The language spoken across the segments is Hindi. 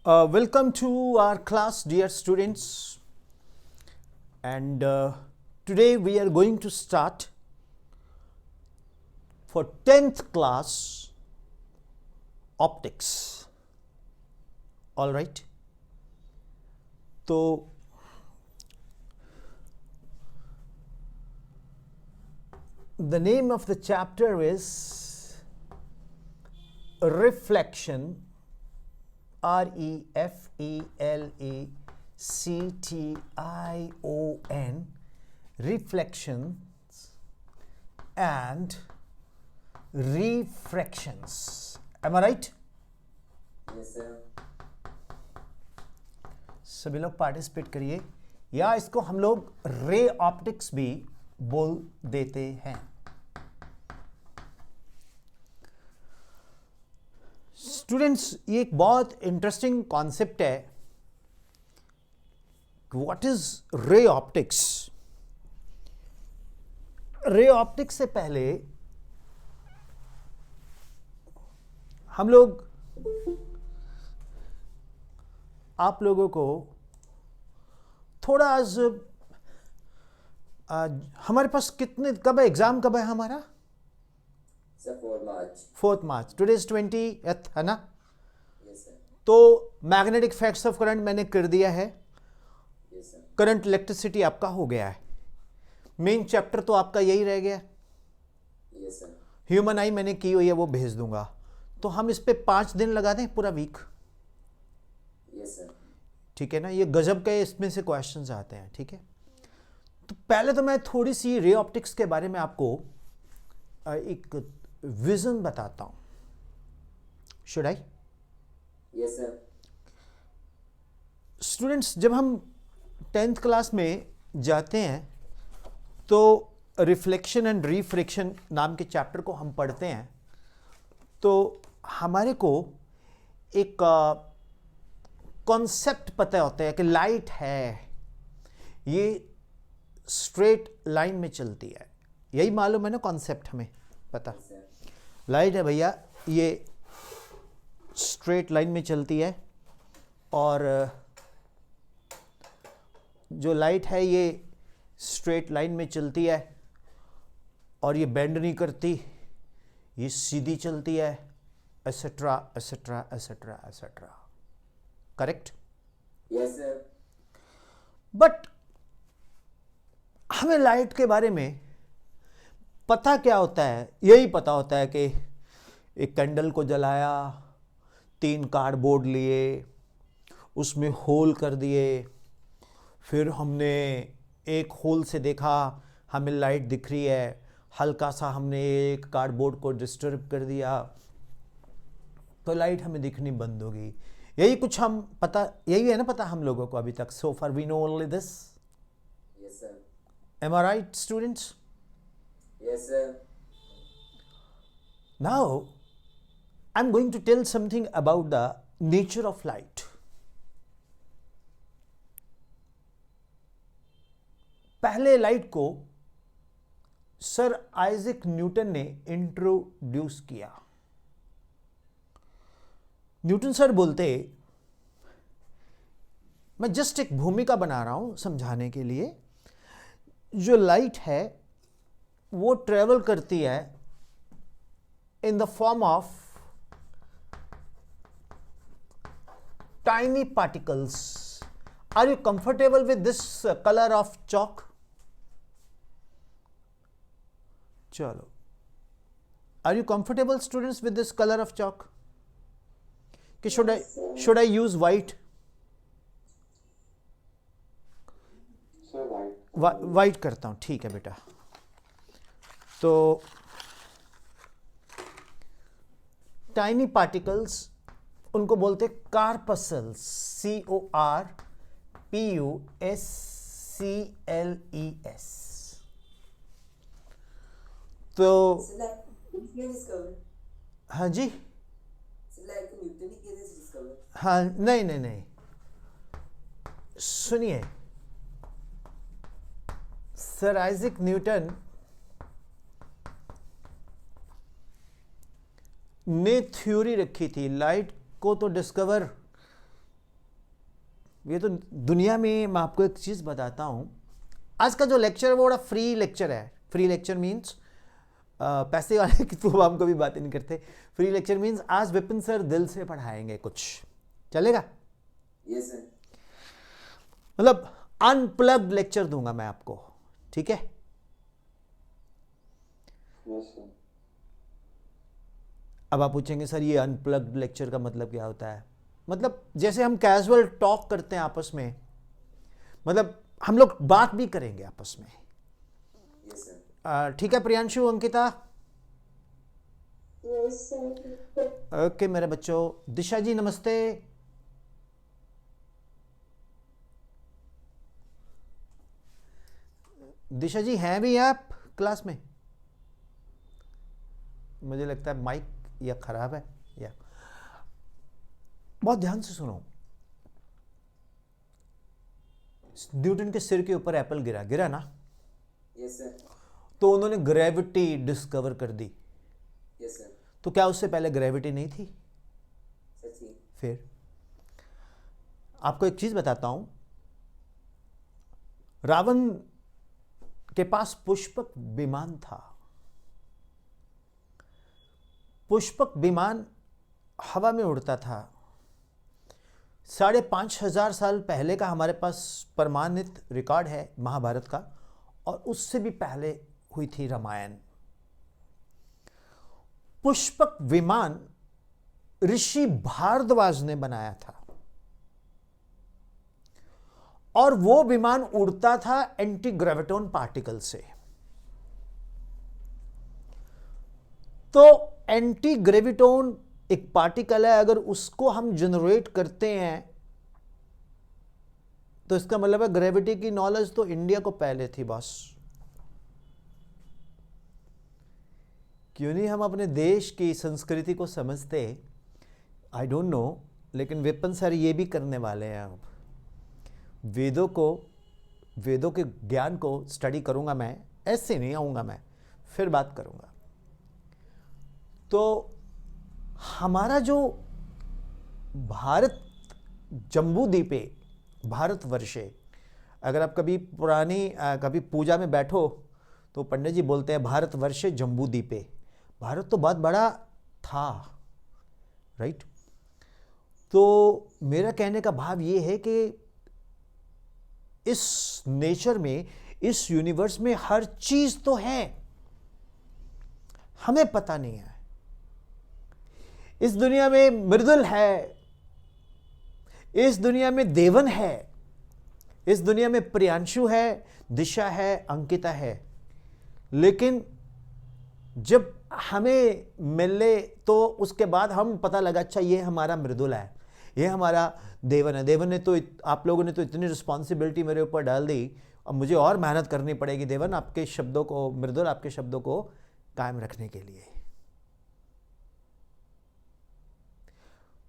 Welcome to our class, dear students. And today we are going to start for 10th class optics. All right. So the name of the chapter is Reflection. REFLECTION, reflections and refractions. Am I right? Yes, sir. सभी लोग पार्टिसिपेट करिए, या इसको हम लोग रे ऑप्टिक्स भी बोल देते हैं. स्टूडेंट्स, ये एक बहुत इंटरेस्टिंग कॉन्सेप्ट है. What is ray optics? Ray optics से पहले हम लोग आप लोगों को थोड़ा हमारे पास कब है एग्जाम, कब है हमारा? 4 March. 4th March. Today is 20th है ना? Yes, sir. तो मैग्नेटिक इफेक्ट्स ऑफ करंट मैंने कर दिया है. Yes, sir. करंट इलेक्ट्रिसिटी आपका हो गया है. मेन चैप्टर तो आपका यही रह गया. Yes, sir. ह्यूमन आई मैंने की हुई है, वो भेज दूंगा. तो हम इस पे 5 दिन लगा दें, पूरा वीक. Yes, sir. ठीक है ना? ये गजब के इसमें से क्वेश्चंस आते हैं. ठीक है, तो पहले तो मैं थोड़ी सी रे ऑप्टिक्स के बारे में आपको एक विजन बताता हूं. Should I? Yes, sir. Students, जब हम 10th क्लास में जाते हैं तो रिफ्लेक्शन एंड रिफ्रैक्शन नाम के चैप्टर को हम पढ़ते हैं. तो हमारे को एक कॉन्सेप्ट पता होता है कि लाइट है, ये स्ट्रेट लाइन में चलती है. यही मालूम है ना कॉन्सेप्ट, हमें पता. Yes, sir. लाइट है भैया, ये स्ट्रेट लाइन में चलती है. और जो लाइट है ये स्ट्रेट लाइन में चलती है और ये बेंड नहीं करती, ये सीधी चलती है, etcetera etcetera etcetera etcetera. Correct? Yes, sir. But हमें लाइट के बारे में पता क्या होता है? यही पता होता है कि एक कैंडल को जलाया, 3 कार्डबोर्ड लिए, उसमें होल कर दिए, फिर हमने एक होल से देखा, हमें लाइट दिख रही है, हल्का सा हमने एक कार्डबोर्ड को डिस्टर्ब कर दिया तो लाइट हमें दिखनी बंद होगी. यही कुछ हम पता, यही है ना पता हम लोगों को अभी तक. So far we know only this. Yes, sir. Am I right students? Yes, sir. Now, I'm going to tell something about the nature of light. पहले लाइट को सर आइजैक न्यूटन ने इंट्रोड्यूस किया. न्यूटन सर बोलते, मैं जस्ट एक भूमिका बना रहा हूं समझाने के लिए, जो लाइट है वो ट्रेवल करती है in the form of tiny particles. Are you comfortable with this color of chalk? चलो, are you comfortable students with this color of chalk? कि should I use white? Sir, white. White करता हूं. ठीक है बेटा. तो टाइनी पार्टिकल्स, उनको बोलते कार्पसल्स. CORPUSCLES. तो So, like, Newton discovered. हाँ जी, So, like, Newton is discovered. हाँ, नहीं नहीं नहीं, सुनिए. सर आइजैक न्यूटन ने थ्योरी रखी थी लाइट को तो डिस्कवर ये तो दुनिया में, मैं आपको एक चीज़ बताता हूँ, आज का जो लेक्चर है वो बड़ा फ्री लेक्चर है। फ्री लेक्चर मीन्स पैसे वाले की तो हम कभी बातें नहीं करते। फ्री लेक्चर मीन्स आज विपिन सर दिल से पढ़ाएंगे, कुछ चलेगा? Yes sir. मतलब अनप्लग्ड लेक्चर दूंगा मैं आपको, ठीक है? Yes sir. अब आप पूछेंगे सर ये अनप्लग्ड लेक्चर का मतलब क्या होता है? मतलब जैसे हम कैजुअल टॉक करते हैं आपस में, मतलब हम लोग बात भी करेंगे आपस में। Yes sir. ठीक है Priyanshu, Ankita? Yes sir. Okay मेरे बच्चों। दिशा जी नमस्ते। दिशा जी हैं भी आप क्लास में? मुझे लगता है माइक या खराब है या। बहुत ध्यान से सुनो। न्यूटन के सिर के ऊपर एप्पल गिरा, गिरा ना? Yes sir. तो उन्होंने ग्रेविटी डिस्कवर कर दी। Yes sir. तो क्या उससे पहले ग्रेविटी नहीं थी? सच ही। फिर आपको एक चीज बताता हूं, रावण के पास पुष्पक विमान था। पुष्पक विमान हवा में उड़ता था। 5,500 साल पहले का हमारे पास प्रमाणित रिकॉर्ड है महाभारत का, और उससे भी पहले हुई थी रामायण। पुष्पक विमान ऋषि भारद्वाज ने बनाया था, और वो विमान उड़ता था एंटी ग्रेविटोन पार्टिकल से। तो एंटी ग्रेविटोन एक पार्टिकल है, अगर उसको हम जनरेट करते हैं तो इसका मतलब है ग्रेविटी की नॉलेज तो इंडिया को पहले थी बस। क्यों नहीं हम अपने देश की संस्कृति को समझते? आई डोंट नो, लेकिन विपिन सर ये भी करने वाले हैं। अब वेदों के ज्ञान को स्टडी करूंगा मैं, ऐसे नहीं आऊंगा मैं, फिर बात करूंगा। तो हमारा जो भारत जम्बूद्वीपे, भारतवर्षे, अगर आप कभी कभी पूजा में बैठो तो पंडित जी बोलते हैं भारतवर्षे जम्बूद्वीपे। भारत तो बहुत बड़ा था, राइट? तो मेरा कहने का भाव ये है कि इस नेचर में, इस यूनिवर्स में हर चीज तो है, हमें पता नहीं है। इस दुनिया में मृदुल है, इस दुनिया में देवन है, इस दुनिया में प्रियांशु है, दिशा है, अंकिता है। लेकिन जब हमें मिले तो उसके बाद हम पता लगा अच्छा ये हमारा मृदुल है, ये हमारा देवन है। देवन ने तो आप लोगों ने तो इतनी रिस्पॉन्सिबिलिटी मेरे ऊपर डाल दी, अब मुझे और मेहनत करनी पड़ेगी देवन, आपके शब्दों को, मृदुल आपके शब्दों को कायम रखने के लिए।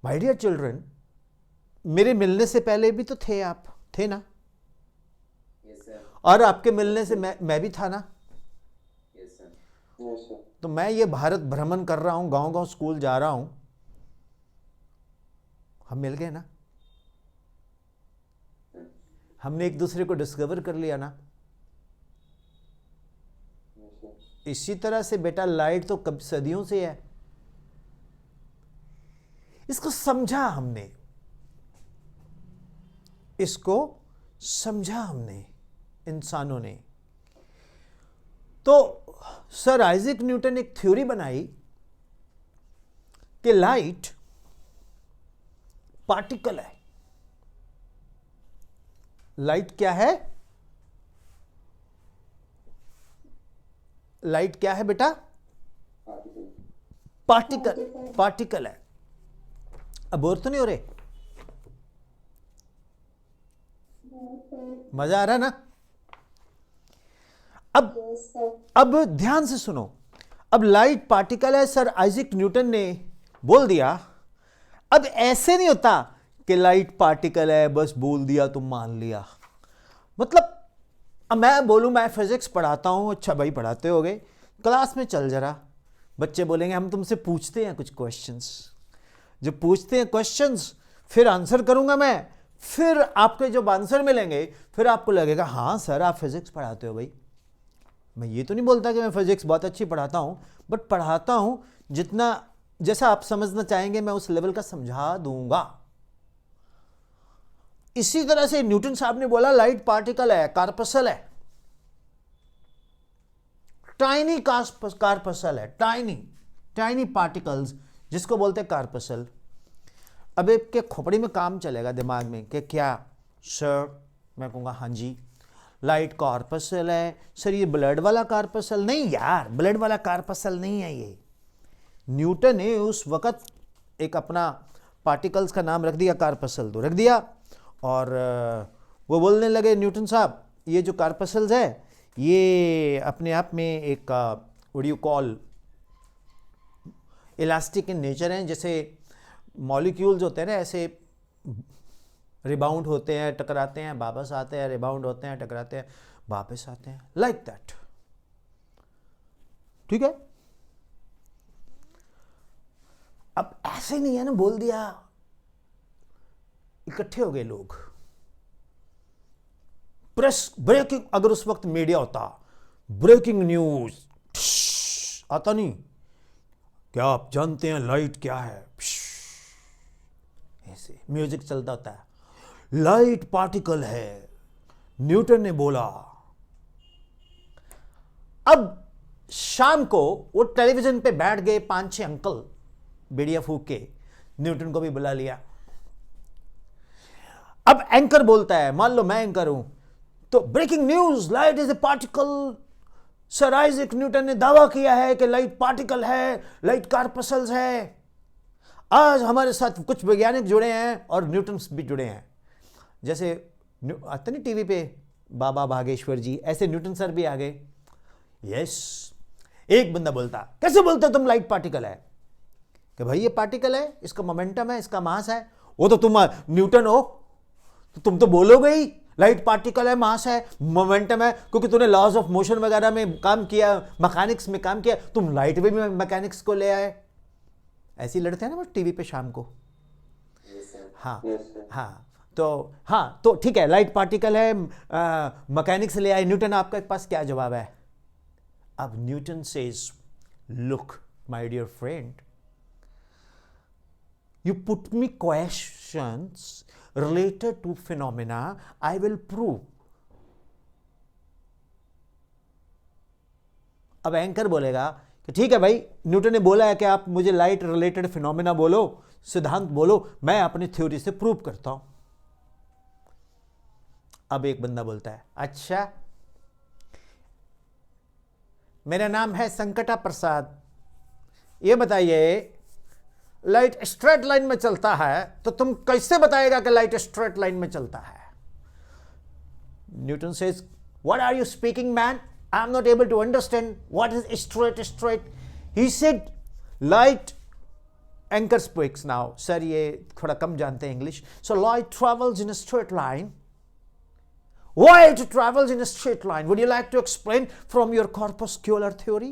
माय डियर चिल्ड्रन, मेरे मिलने से पहले भी तो थे, आप थे ना? Yes sir. और आपके मिलने से मैं भी था ना? Yes sir. Yes sir. तो मैं ये भारत भ्रमण कर रहा हूं, गांव गांव स्कूल जा रहा हूं, हम मिल गए ना? हमने एक दूसरे को डिस्कवर कर लिया ना? इसी तरह से बेटा लाइट तो कब सदियों से है, इसको समझा हमने, इसको समझा हमने इंसानों ने। तो सर आइजैक न्यूटन एक थ्योरी बनाई कि लाइट पार्टिकल है। लाइट क्या है? लाइट क्या है बेटा? पार्टिकल है। अब बोर तो नहीं हो रहे? मजा आ रहा ना? अब ध्यान से सुनो। अब लाइट पार्टिकल है, सर आइजैक न्यूटन ने बोल दिया। अब ऐसे नहीं होता कि लाइट पार्टिकल है बस बोल दिया तो मान लिया। मतलब अब मैं बोलूं मैं फिजिक्स पढ़ाता हूं, अच्छा भाई पढ़ाते होगे, क्लास में चल जरा, बच्चे बोलेंगे हम तुमसे पूछते हैं कुछ क्वेश्चंस। जब पूछते हैं क्वेश्चंस फिर आंसर करूंगा मैं, फिर आपके जब आंसर मिलेंगे फिर आपको लगेगा हाँ सर आप फिजिक्स पढ़ाते हो भाई। मैं ये तो नहीं बोलता कि मैं फिजिक्स बहुत अच्छी पढ़ाता हूं, बट पढ़ाता हूं जितना जैसा आप समझना चाहेंगे मैं उस लेवल का समझा दूंगा। इसी तरह से न्यूटन साहब ने बोला लाइट पार्टिकल है, कार्पसल है, टाइनी कार्पसल है, टाइनी पार्टिकल्स जिसको बोलते हैं कार्पसल। अब एक खोपड़ी में काम चलेगा दिमाग में कि क्या सर, मैं कहूँगा हाँ जी लाइट कार्पसल है। सर ये ब्लड वाला कार्पसल नहीं यार, ब्लड वाला कार्पसल नहीं है ये। न्यूटन ने उस वक़्त एक अपना पार्टिकल्स का नाम रख दिया, कार्पसल तो रख दिया, और वो बोलने लगे न्यूटन साहब ये जो कार्पसल्स है ये अपने आप में एक what you call elastic in nature हैं, जैसे मॉलिक्यूल्स होते हैं ना ऐसे रिबाउंड होते हैं, टकराते हैं, वापस आते हैं, रिबाउंड होते हैं, टकराते हैं, वापस आते हैं, लाइक दैट। ठीक है, अब ऐसे नहीं है ना, बोल दिया इकट्ठे हो गए लोग, प्रेस ब्रेकिंग, अगर उस वक्त मीडिया होता ब्रेकिंग न्यूज आता नहीं, क्या आप जानते हैं लाइट क्या है, ऐसे म्यूजिक चलता होता है, लाइट पार्टिकल है, न्यूटन ने बोला। अब शाम को वो टेलीविजन पे बैठ गए 5-6 अंकल बेड़िया फूक के, न्यूटन को भी बुला लिया। अब एंकर बोलता है, मान लो मैं एंकर हूं, तो breaking news, light is a particle, sir Isaac Newton ने दावा किया है कि लाइट पार्टिकल है, लाइट कार्पसल्स है। आज हमारे साथ कुछ वैज्ञानिक जुड़े हैं और न्यूटन भी जुड़े हैं, जैसे आते नहीं टीवी पे बाबा भागेश्वर जी, ऐसे न्यूटन सर भी आ गए। यस, एक बंदा बोलता, कैसे बोलते तुम लाइट पार्टिकल है, कि भाई ये पार्टिकल है, इसका मोमेंटम है, इसका मास है। वो तो तुम न्यूटन हो तो तुम तो बोलोगे ही लाइट पार्टिकल है, मास है, मोमेंटम है, क्योंकि तूने लॉज ऑफ मोशन वगैरह में काम किया, मैकेनिक्स में काम किया, तुम लाइट में भी मैकेनिक्स को ले आए। ऐसे ही लड़ते हैं ना वो टीवी पे शाम को। हाँ हाँ, तो हाँ, तो ठीक है, लाइट पार्टिकल है, मैकेनिक्स ले आए, न्यूटन आपके पास क्या जवाब है? अब Newton says, look my dear friend, you put me questions related to phenomena, I will prove. अब एंकर बोलेगा कि ठीक है भाई, न्यूटन ने बोला है कि आप मुझे लाइट रिलेटेड फिनोमेना बोलो, सिद्धांत बोलो, मैं अपनी थ्योरी से प्रूव करता हूं। अब एक बंदा बोलता है, अच्छा मेरा नाम है संकटा प्रसाद, ये बताइए लाइट स्ट्रेट लाइन में चलता है तो तुम कैसे बताएगा कि लाइट स्ट्रेट लाइन में चलता है? Newton says, what are you speaking man, I am not able to understand what is straight. He said light, anchor speaks now, sir ये थोड़ा कम जानते हैं English, so light travels in a straight line. Why it travels in a straight line? Would you like to explain from your corpuscular theory?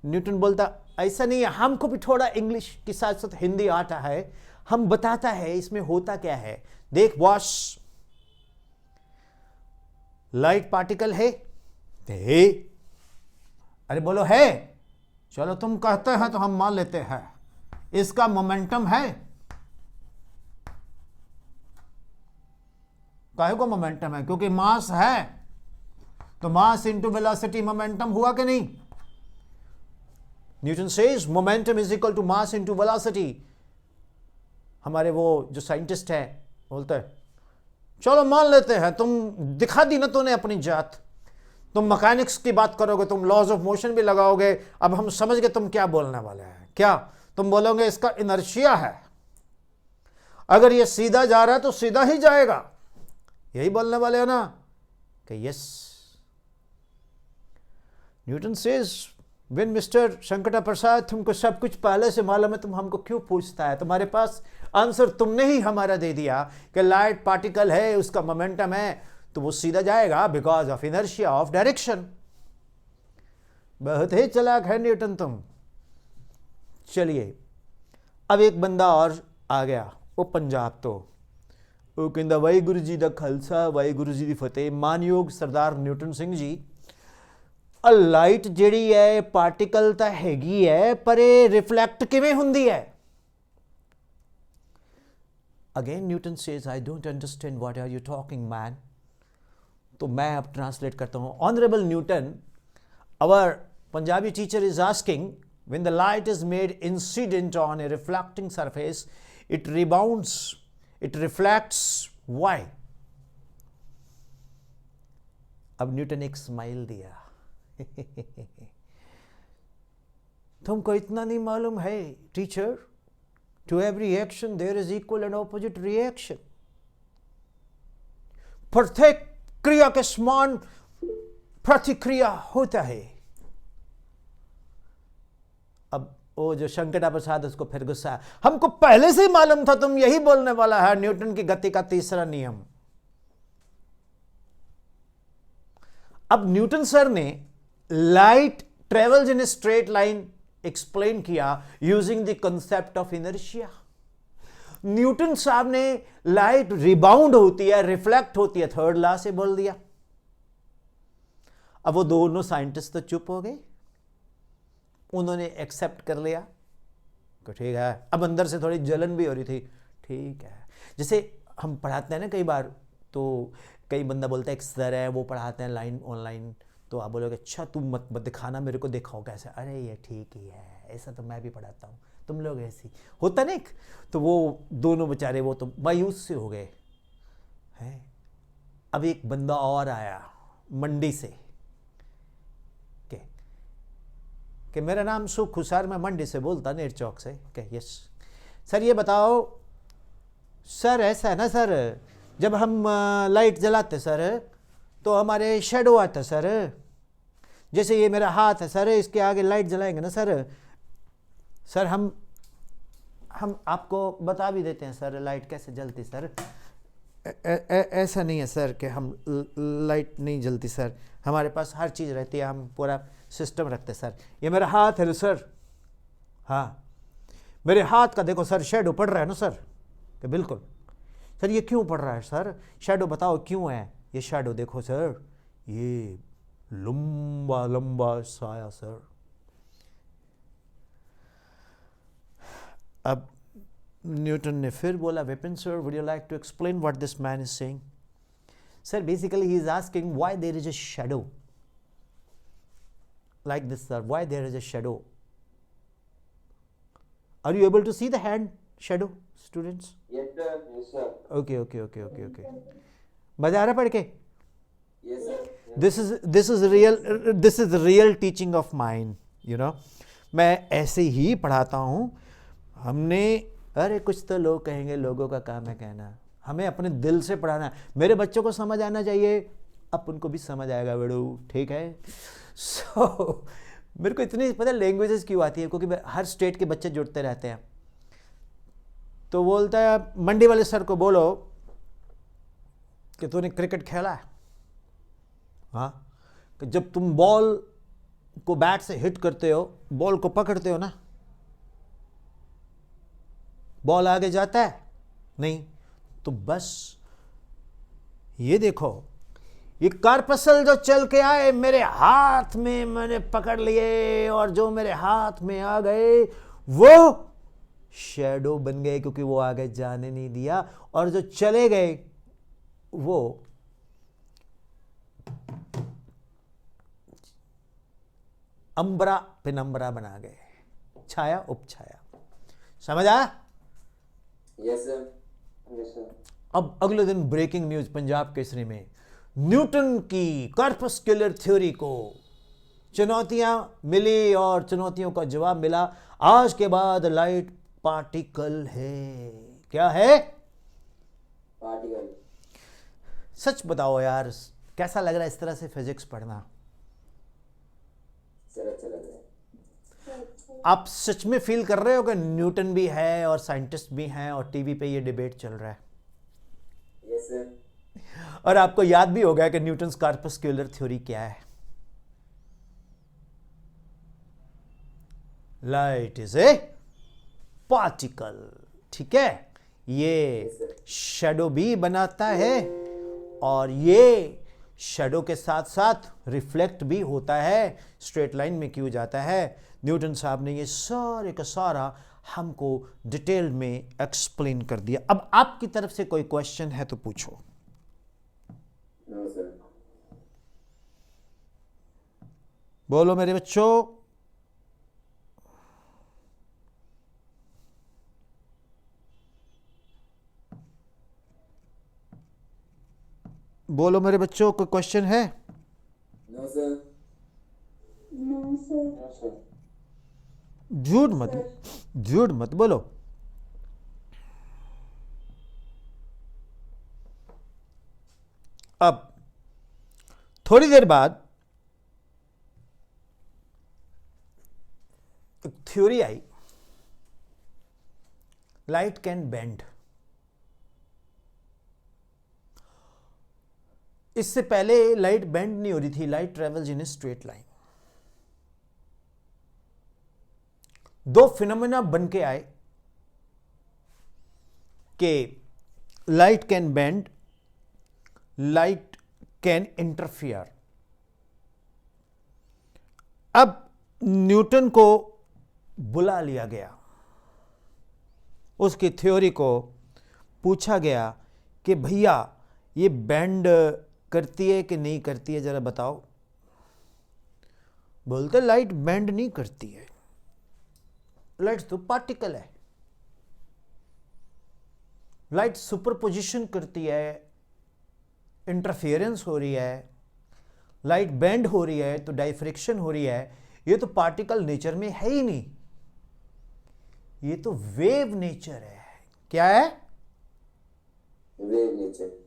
Newton बोलता, ऐसा नहीं है, हमको भी थोड़ा इंग्लिश के साथ साथ हिंदी आता है, हम बताता है इसमें होता क्या है। देख बॉस, लाइट पार्टिकल है, अरे बोलो है, चलो तुम कहते हैं तो हम मान लेते हैं, इसका मोमेंटम है। काहे को मोमेंटम है? क्योंकि मास है, तो मास इंटू वेलोसिटी मोमेंटम हुआ कि नहीं? Newton says momentum is equal to mass into velocity. हमारे वो जो साइंटिस्ट है बोलते हैं, चलो मान लेते हैं, तुम दिखा दी ना तूने अपनी जात, तुम मैकेनिक्स की बात करोगे, तुम लॉज ऑफ मोशन भी लगाओगे। अब हम समझ गए तुम क्या बोलने वाले हैं। क्या तुम बोलोगे? इसका इनर्शिया है, अगर ये सीधा जा रहा है तो सीधा ही जाएगा, यही बोलने वाले हो ना? कि yes. Newton says, when mister Shankata Prasad, तुमको सब कुछ पहले से मालूम है, तुम हमको क्यों पूछता है? तुम्हारे पास आंसर तुमने ही हमारा दे दिया कि लाइट पार्टिकल है, उसका मोमेंटम है, तो वो सीधा जाएगा because of inertia of direction. बहुत ही चालाक है न्यूटन तुम। चलिए अब एक बंदा और आ गया, वो पंजाब तो, वो कहता वाहिगुरु जी दा खालसा वाहिगुरु जी दी फतेह। मानयोग सरदार न्यूटन सिंह जी, लाइट ਜਿਹੜੀ ਹੈ ਪਾਰਟੀਕਲ ਤਾਂ ਹੈਗੀ ਹੈ, ਪਰ ਇਹ ਰਿਫਲੈਕਟ ਕਿਵੇਂ ਹੁੰਦੀ ਹੈ? Again Newton says I don't understand what are you talking man. तो मैं अब ट्रांसलेट करता हूँ। Honourable Newton, our Punjabi teacher is asking, when the light is made incident on a reflecting surface it rebounds, it reflects, why? अब न्यूटन एक स्माइल दिया तुमको इतना नहीं मालूम है teacher, to every action there is equal and opposite reaction। प्रत्येक क्रिया के समान प्रतिक्रिया होता है। अब वो जो शंकटा प्रसाद, उसको फिर गुस्सा, हमको पहले से ही मालूम था तुम यही बोलने वाला है, न्यूटन की गति का तीसरा नियम। अब न्यूटन सर ने light travels in a straight line explain किया using the concept of inertia. Newton साहब ने लाइट रिबाउंड होती है, रिफ्लेक्ट होती है, थर्ड लॉ से बोल दिया। अब वो दोनों साइंटिस्ट तो चुप हो गए, उन्होंने एक्सेप्ट कर लिया तो ठीक है। अब अंदर से थोड़ी जलन भी हो रही थी, ठीक है। जैसे हम पढ़ाते हैं ना कई बार, तो कई बंदा बोलता है एक सर है वो पढ़ाते हैं लाइन ऑनलाइन, तो आप बोलोगे अच्छा तुम मत दिखाना मेरे को, दिखाओ कैसे, अरे ये ठीक ही है, ऐसा तो मैं भी पढ़ाता हूँ, तुम लोग ऐसी होता नहीं। तो वो दोनों बेचारे वो तो मायूस से हो गए हैं। अब एक बंदा और आया मंडी से कि मेरा नाम सुखू सर, मैं मंडी से बोलता, नेर चौक से। के यस सर, ये बताओ सर, ऐसा है ना सर, जब हम लाइट जलाते सर तो हमारे शेडो आता सर, जैसे ये मेरा हाथ है सर, इसके आगे लाइट जलाएंगे ना सर, सर हम आपको बता भी देते हैं सर लाइट कैसे जलती सर। ऐसा नहीं है सर कि हम लाइट नहीं जलती सर, हमारे पास हर चीज़ रहती है, हम पूरा सिस्टम रखते हैं सर। ये मेरा हाथ है सर, हाँ मेरे हाथ का देखो सर शेडो पड़ रहा है ना सर। कि बिल्कुल सर, ये क्यों पड़ रहा है सर, शेडो बताओ क्यों है? ये शेडो देखो सर, ये लंबा लंबा साया सर। अब न्यूटन ने फिर बोला, Vipin sir would you like to explain what this man is saying? Sir basically he is asking why there is a shadow like this sir, why there is a shadow? Are you able to see the hand shadow students? Yes sir, yes sir, Okay मजा आ रहा पढ़ के? yes sir, this is real teaching of mine, you know। मैं ऐसे ही पढ़ाता हूँ। हमने, अरे कुछ तो लोग कहेंगे, लोगों का काम है कहना, हमें अपने दिल से पढ़ाना है। मेरे बच्चों को समझ आना चाहिए, अब उनको भी समझ आएगा बेड़ू, ठीक है। मेरे को इतनी पता लैंग्वेजेस क्यों आती है, क्योंकि हर स्टेट के बच्चे जुड़ते रहते हैं। तो बोलता है मंडी वाले सर को बोलो कि तूने क्रिकेट खेला है, हाँ, कि जब तुम बॉल को बैट से हिट करते हो, बॉल को पकड़ते हो ना, बॉल आगे जाता है नहीं, तो बस ये देखो, ये कार्पसल जो चल के आए मेरे हाथ में, मैंने पकड़ लिए, और जो मेरे हाथ में आ गए वो शैडो बन गए, क्योंकि वो आगे जाने नहीं दिया, और जो चले गए वो अंबरा पेनम्बरा बना गए, छाया उपछाया। समझ आया? yes sir, yes sir, अब अगले दिन ब्रेकिंग न्यूज पंजाब केसरी में, न्यूटन की कॉर्पस्कुलर थ्योरी को चुनौतियां मिली और चुनौतियों का जवाब मिला। आज के बाद लाइट पार्टिकल है। क्या है? पार्टिकल। सच बताओ यार, कैसा लग रहा है इस तरह से फिजिक्स पढ़ना? सर अच्छा लग रहा है। आप सच में फील कर रहे हो कि न्यूटन भी है और साइंटिस्ट भी हैं और टीवी पे ये डिबेट चल रहा है? yes sir, और आपको याद भी होगा कि न्यूटन्स कॉर्पस्कुलर थ्योरी क्या है? Light is a particle. ठीक है, ये शैडो भी बनाता है और ये शैडो के साथ साथ रिफ्लेक्ट भी होता है, स्ट्रेट लाइन में क्यों जाता है। न्यूटन साहब ने ये सारे का सारा हमको डिटेल में एक्सप्लेन कर दिया। अब आपकी तरफ से कोई क्वेश्चन है तो पूछो। No sir. बोलो मेरे बच्चों। बोलो मेरे बच्चों, कोई क्वेश्चन है? No sir. No sir. No sir. झूठ मत बोलो। अब थोड़ी देर बाद एक थ्योरी आई, लाइट कैन बेंड। इससे पहले लाइट बेंड नहीं हो रही थी, light travels in a straight line. दो फिनोमेना बन के आए कि light can bend, light can interfere. अब न्यूटन को बुला लिया गया, उसकी थ्योरी को पूछा गया कि भैया ये बेंड करती है कि नहीं करती है, जरा बताओ। बोलते लाइट बेंड नहीं करती है, लाइट तो पार्टिकल है, लाइट सुपरपोजिशन करती है, इंटरफेरेंस हो रही है, लाइट बेंड हो रही है तो डाइफ्रेक्शन हो रही है, ये तो पार्टिकल नेचर में है ही नहीं, ये तो वेव नेचर है। क्या है? Wave nature.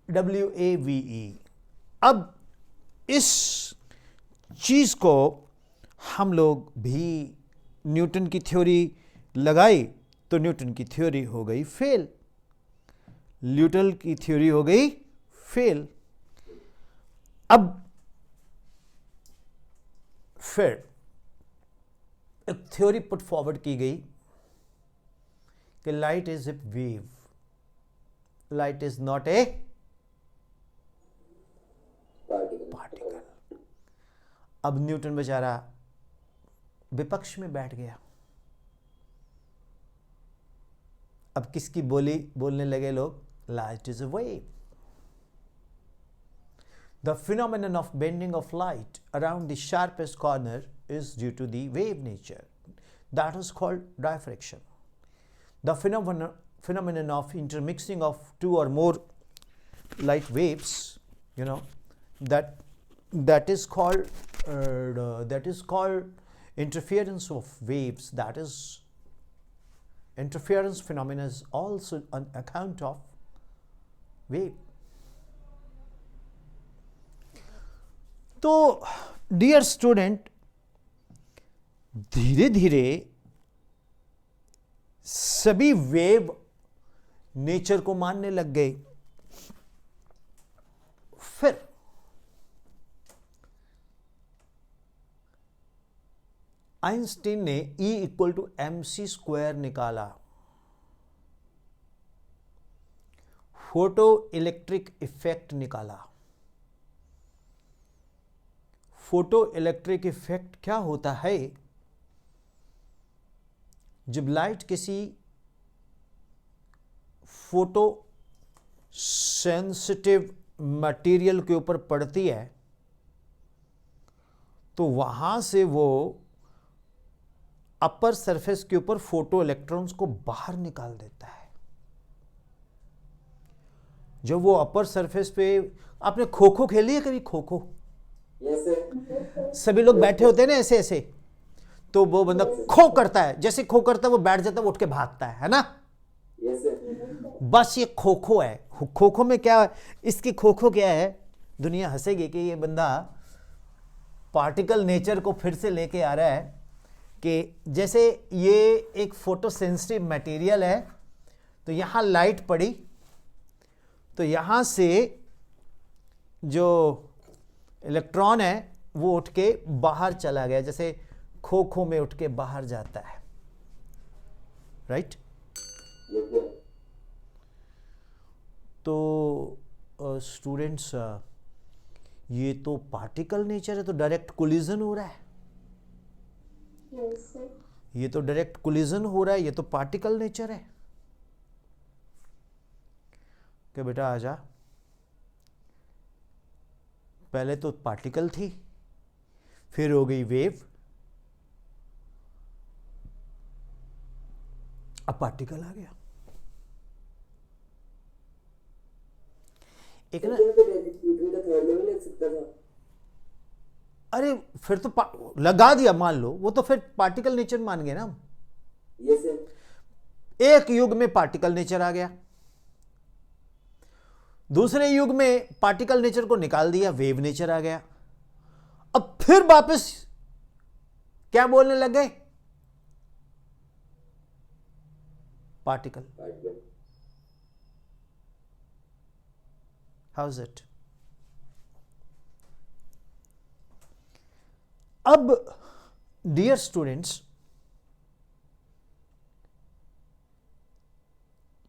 WAVE। अब इस चीज को हम लोग भी न्यूटन की थ्योरी लगाई तो न्यूटन की थ्योरी हो गई फेल, न्यूटन की थ्योरी हो गई फेल। अब फिर एक थ्योरी पुट फॉरवर्ड की गई कि light is A wave, light is not a particle. अब न्यूटन बेचारा विपक्ष में बैठ गया। अब किसकी बोली बोलने लगे लोग? Light is a wave. The phenomenon of bending of light around the sharpest corner is due to the wave nature. That is called diffraction. The phenomenon of intermixing of two or more light waves, that is called interference of waves. That is, interference phenomena is also on account of wave. तो डियर स्टूडेंट, धीरे धीरे सभी वेव नेचर को मानने लग गए। फिर आइंस्टीन ने E=mc² निकाला, फोटो इलेक्ट्रिक इफेक्ट निकाला। फोटो इलेक्ट्रिक इफेक्ट क्या होता है? जब लाइट किसी फोटो सेंसिटिव मटेरियल के ऊपर पड़ती है तो वहां से वो अपर सरफेस के ऊपर फोटो इलेक्ट्रॉन्स को बाहर निकाल देता है। जब वो अपर सरफेस पे, आपने खो खो खेली है कभी? Kho kho yes sir. सभी लोग बैठे होते हैं ना ऐसे ऐसे, तो वो बंदा खो करता है, जैसे खो करता है वो बैठ जाता है, वो उठ के भागता है ना? Yes sir. बस ये खो खो है। खो खो में क्या, इसकी खो खो क्या है? दुनिया हंसेगी कि ये बंदा पार्टिकल नेचर को फिर से लेके आ रहा है कि जैसे ये एक फोटो सेंसिटिव मटेरियल है, तो यहां लाइट पड़ी तो यहां से जो इलेक्ट्रॉन है वो उठ के बाहर चला गया। जैसे खोखो में उठ के बाहर जाता है, राइट? Yes, sir. तो स्टूडेंट्स, ये तो पार्टिकल नेचर है, तो डायरेक्ट कोलिजन हो रहा है। Yes, sir. ये तो डायरेक्ट कोलिजन हो रहा है, ये तो पार्टिकल नेचर है। क्या बेटा आजा, पहले तो पार्टिकल थी, फिर हो गई वेव, अब पार्टिकल आ गया। एक ना, यहाँ पे न्यूटन का थर्ड लेवल लिख सकता था। अरे फिर तो लगा दिया, मान लो वो तो फिर पार्टिकल नेचर मान गए ना हम। Yes, sir. एक युग में पार्टिकल नेचर आ गया, दूसरे युग में पार्टिकल नेचर को निकाल दिया, वेव नेचर आ गया। अब फिर वापस क्या बोलने लगे? Particle. Particle. How is it? अब डियर स्टूडेंट्स,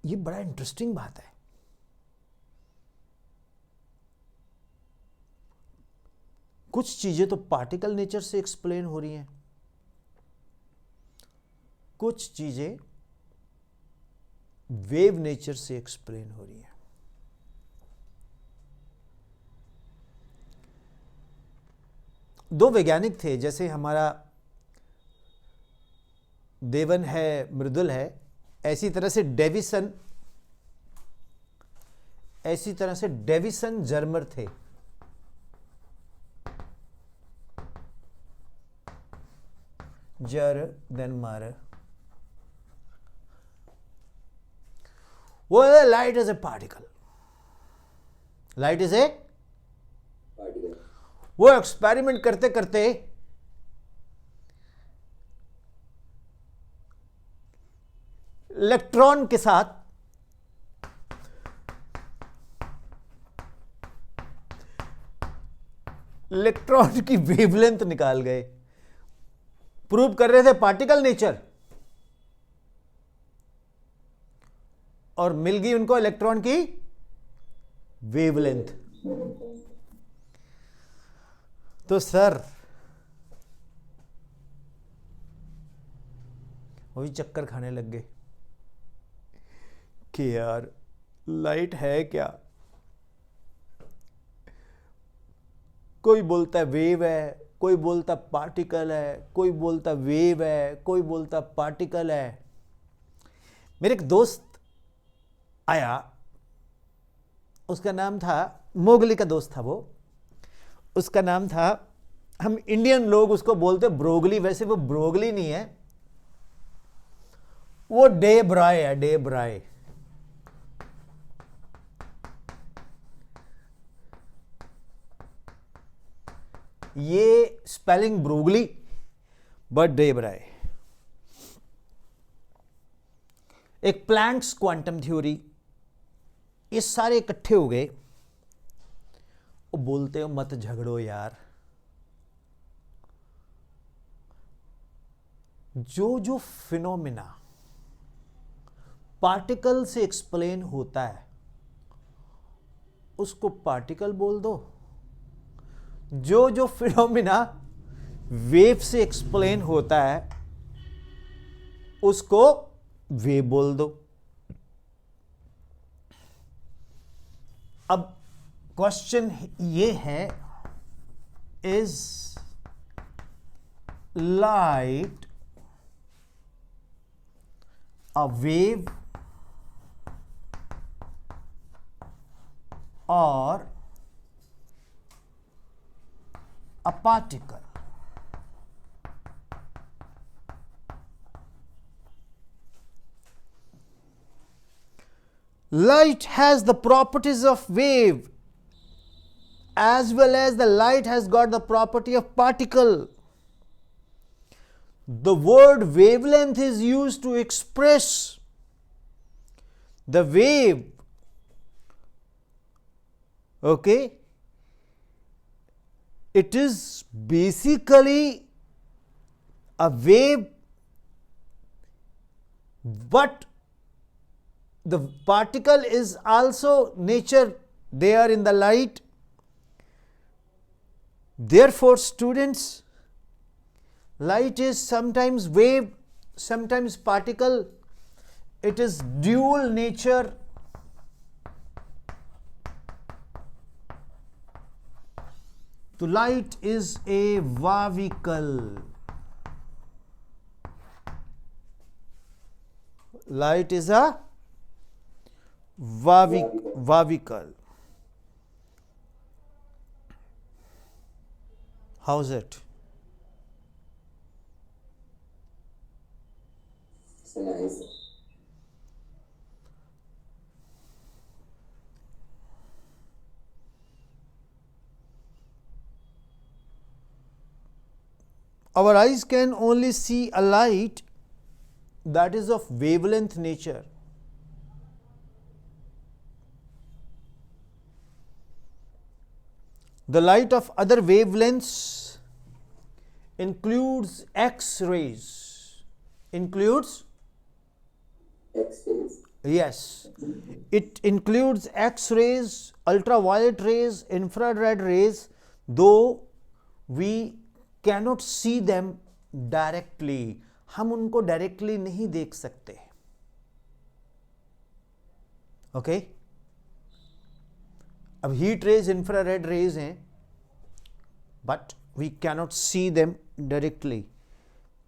ये बड़ा इंटरेस्टिंग बात है। कुछ चीजें तो पार्टिकल नेचर से एक्सप्लेन हो रही हैं, कुछ चीजें वेव नेचर से एक्सप्लेन हो रही हैं। दो वैज्ञानिक थे, जैसे हमारा देवन है, मृदुल है, ऐसी तरह से डेविसन जर्मर थे। जर देन मार, वो light is a particle, light is A, Particle. वो एक्सपेरिमेंट करते करते इलेक्ट्रॉन के साथ इलेक्ट्रॉन की वेवलेंथ निकाल गए, प्रूव कर रहे थे पार्टिकल नेचर, और मिल गई उनको इलेक्ट्रॉन की वेवलेंथ। तो सर वही चक्कर खाने लग गए कि यार लाइट है क्या? कोई बोलता है वेव है, कोई बोलता पार्टिकल है, कोई बोलता वेव है, कोई बोलता पार्टिकल है। मेरे एक दोस्त आया, उसका नाम था, मोगली का दोस्त था वो, उसका नाम था, हम इंडियन लोग उसको बोलते ब्रोगली, वैसे वो ब्रोगली नहीं है, वो डे ब्राय है, डे ब्राय। ये स्पेलिंग ब्रोगली बट डे ब्राय। एक प्लैंक्स क्वांटम थ्योरी, ये सारे इकट्ठे हो गए, वो बोलते हो मत झगड़ो यार, जो जो फिनोमिना पार्टिकल से एक्सप्लेन होता है उसको पार्टिकल बोल दो, जो जो फिनोमिना वेव से एक्सप्लेन होता है उसको वेव बोल दो। अब क्वेश्चन ये है, इज लाइट अ वेव और a particle? Light has the properties of wave as well as the light has got the property of particle. The word wavelength is used to express the wave. Okay? It is basically a wave, but the particle is also nature there in the light. Therefore, students, light is sometimes wave, sometimes particle. It is dual nature. So light is a wavicle. Light is a wavicle. How's it? It's nice. Our eyes can only see a light that is of wavelength nature. The light of other wavelengths includes X-rays. Includes? X-rays. Yes. It includes X-rays, ultraviolet rays, infrared rays, though we cannot see them directly. हम उनको डायरेक्टली नहीं देख सकते. ओके अब हीट रेज इंफ्रारेड रेज हैं, but we cannot see them directly.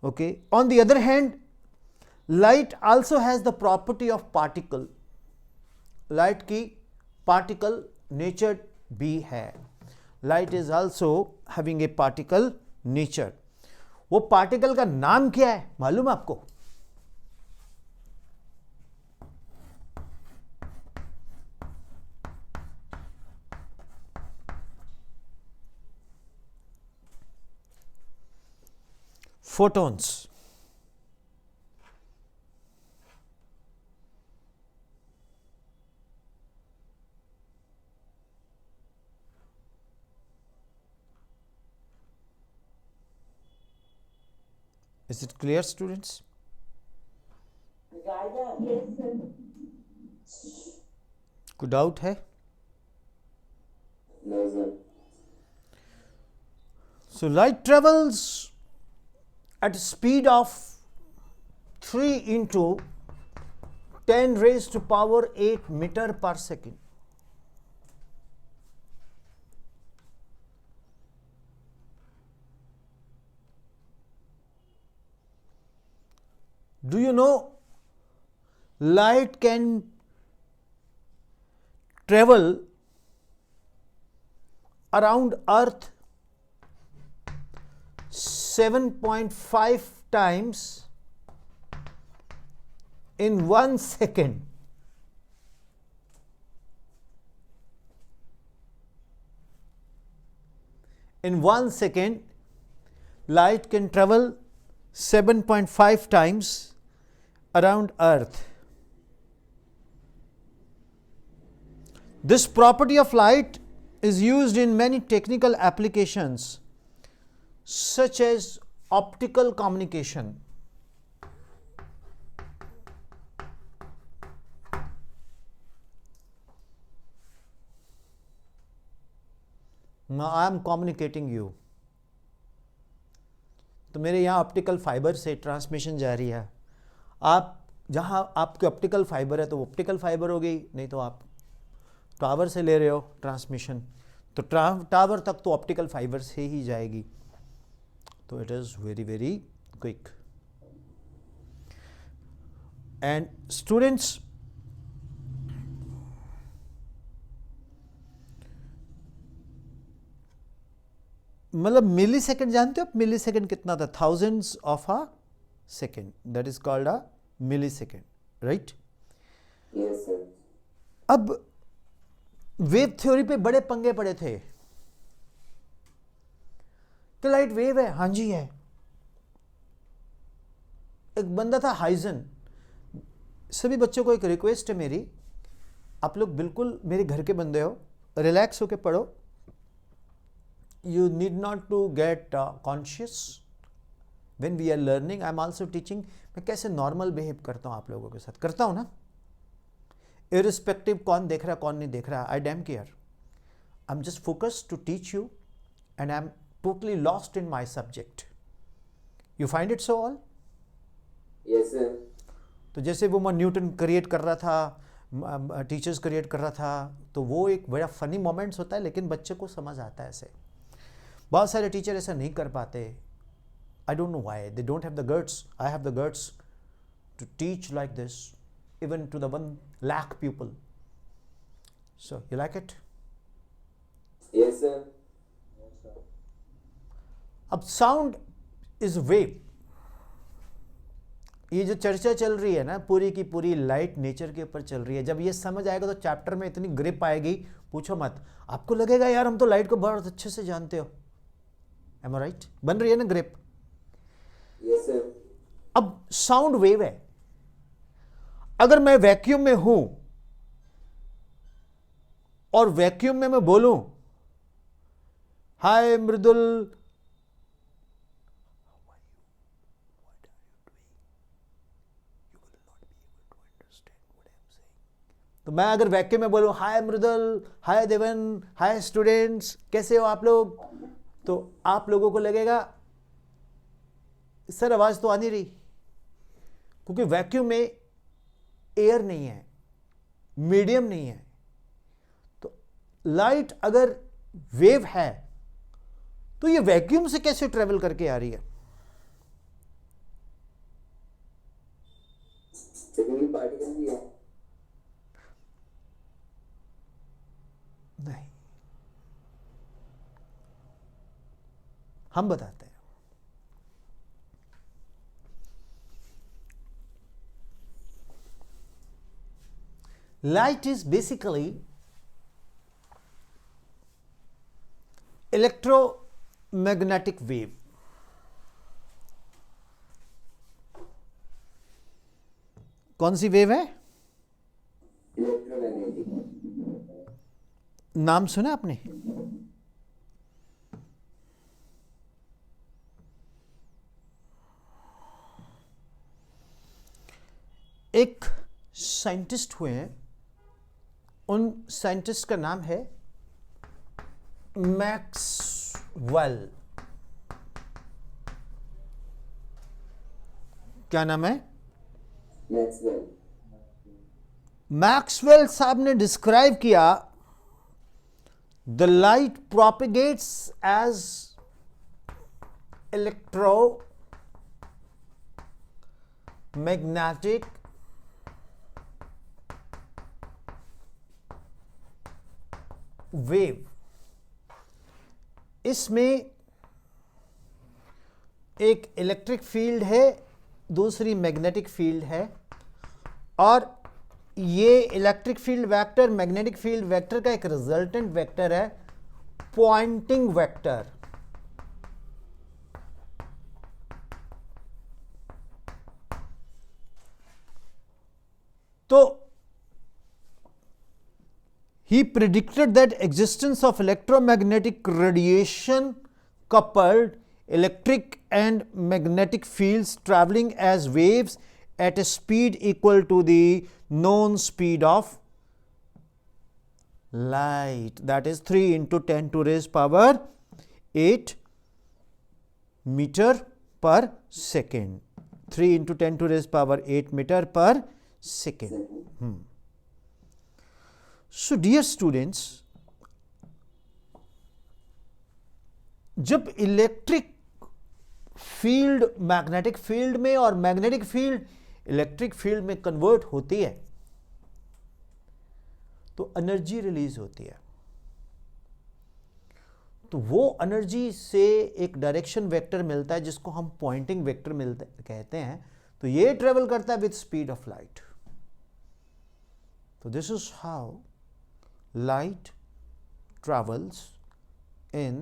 Okay on the other hand, light also has the property of particle. Light की पार्टिकल नेचर भी है. Light is also having a particle nature. वो पार्टिकल का नाम क्या है मालूम आपको? Photons. Is it clear, students? Yes, sir. कोई डाउट है? No, sir. So light travels at a speed of 3 into 10 raised to power 8 meter per second. Do you know light can travel around Earth 7.5 times in 1 second? In 1 second, light can travel 7.5 times around Earth. This property of light is used in many technical applications such as optical communication. Now I am communicating you. तो मेरे यहाँ ऑप्टिकल फाइबर से ट्रांसमिशन जारी है. आप जहाँ आपके ऑप्टिकल फाइबर है तो वो ऑप्टिकल फाइबर हो गई, नहीं तो आप टावर से ले रहे हो ट्रांसमिशन, तो टावर तक तो ऑप्टिकल फाइबर से ही जाएगी. तो it is very very quick. And students, मतलब मिली सेकेंड जानते हो आप? मिली सेकेंड कितना था? Thousands of a second. That is called a millisecond, right? Yes, sir. अब वेव थ्योरी पे बड़े पंगे पड़े थे कि लाइट वेव है. हाँ जी है. एक बंदा था हाइजन. सभी बच्चों को एक रिक्वेस्ट है मेरी, आप लोग बिल्कुल मेरे घर के बंदे हो, रिलैक्स होके पढ़ो. You need not to get conscious. When we are learning, I am also teaching, मैं कैसे नॉर्मल बिहेव करता हूँ आप लोगों के साथ, करता हूँ ना, इरिस्पेक्टिव कौन देख रहा है कौन नहीं देख रहा, I damn care, I am just focused to teach you and I am totally lost in my subject. You find it so all? Yes, sir. तो जैसे वो मैं न्यूटन क्रिएट कर रहा था, टीचर्स क्रिएट कर रहा था, तो वो एक बड़ा फनी मोमेंट्स होता है, लेकिन बच्चे को समझ आता है ऐसे. बहुत सारे टीचर ऐसा नहीं कर पाते. I don't know why they don't have the guts. I have the guts to teach like this even to the 1 lakh people. So you like it? Yes, sir. अब साउंड इज वेव. ये जो चर्चा चल रही है ना, पूरी की पूरी लाइट नेचर के ऊपर चल रही है. जब ये समझ आएगा तो चैप्टर में इतनी ग्रिप आएगी, पूछो मत. आपको लगेगा यार हम तो लाइट को बहुत अच्छे से जानते हो. M I right? बन रही है ना ग्रिप. Yes, sir. अब साउंड वेव है. अगर मैं वैक्यूम में हूं और वैक्यूम में मैं बोलूं हाय मृदुल, तो मैं अगर वैक्यूम में बोलूं हाय मृदुल, हाय देवन, हाय स्टूडेंट्स, कैसे हो आप लोग, तो आप लोगों को लगेगा सर आवाज तो आ नहीं रही, क्योंकि वैक्यूम में एयर नहीं है, मीडियम नहीं है. तो लाइट अगर वेव है तो ये वैक्यूम से कैसे ट्रेवल करके आ रही है? Secondly, particle भी है. नहीं, हम बताते हैं. Light is basically electromagnetic wave. कौन सी वेव है? Electromagnetic. नाम सुना आपने? एक साइंटिस्ट हुए हैं, उन साइंटिस्ट का नाम है मैक्सवेल. क्या नाम है? Maxwell. मैक्सवेल साहब ने डिस्क्राइब किया the light propagates as electromagnetic wave. इसमें एक इलेक्ट्रिक फील्ड है, दूसरी मैग्नेटिक फील्ड है, और ये electric field vector magnetic field vector का एक रिजल्टेंट वेक्टर है, पॉइंटिंग वेक्टर. तो he predicted that existence of electromagnetic radiation coupled electric and magnetic fields traveling as waves at a speed equal to the known speed of light, that is 3 into 10 to raise power 8 meter per second. 3 into 10 to raise power 8 meter per second. So dear students, जब इलेक्ट्रिक फील्ड मैग्नेटिक फील्ड में और मैग्नेटिक फील्ड इलेक्ट्रिक फील्ड में कन्वर्ट होती है तो एनर्जी रिलीज होती है. तो वो एनर्जी से एक डायरेक्शन वेक्टर मिलता है जिसको हम पॉइंटिंग वेक्टर मिलते कहते हैं. तो ये ट्रेवल करता है विद स्पीड ऑफ लाइट. तो this is how light travels in